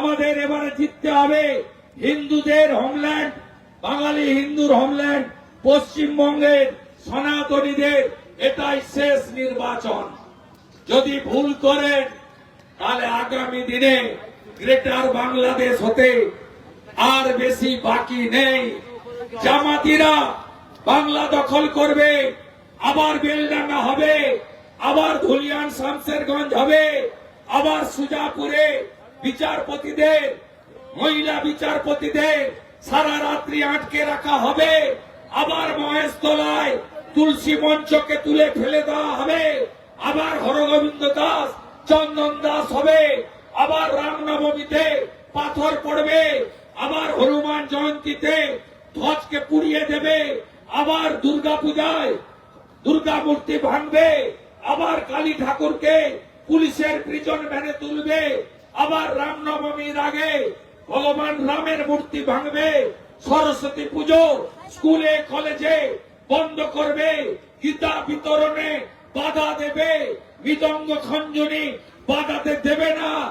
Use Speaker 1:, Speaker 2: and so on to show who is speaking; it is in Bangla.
Speaker 1: আমাদের এবারে জিততে হবে। হিন্দুদের হোমল্যান্ড, বাঙালি হিন্দুর হোমল্যান্ড পশ্চিমবঙ্গের সনাতনীদের এটাই শেষ নির্বাচন। যদি ভুল করেন তাহলে আগামী দিনে গ্রেটার বাংলাদেশ হতে আর বেশি বাকি নেই। জামাতিরা বাংলা দখল করবে, আবার বেলডাঙ্গা হবে, আবার ধুলিয়ান শামশেরগঞ্জ হবে, আবার সুজাপুরে বিচারপতিদের, মহিলা বিচারপতিদের সারা রাত্রি আটকে রাখা হবে, আবার মহেশতলায় তুলসী মঞ্চকে তুলে ফেলে দেওয়া হবে, আবার হরগোবিন্দ দাস, চন্দন দাস হবে, আবার রামনবমীতে পাথর পড়বে, আবার হনুমান জয়ন্তীতে ধ্বজকে পুড়িয়ে দেবে, আবার দুর্গাপূজায় দুর্গা মূর্তি ভাঙবে, আবার কালী ঠাকুরকে পুলিশের প্রিজন ভ্যানে তুলবে, আবার রামনবমীর আগে ভগবান রামের মূর্তি ভাঙবে, সরস্বতী পুজো স্কুলে কলেজে বন্ধ করবে, গীতা বিতরণে বাধা দেবে, মৃদঙ্গ খঞ্জনি বাধাতে দেবে না।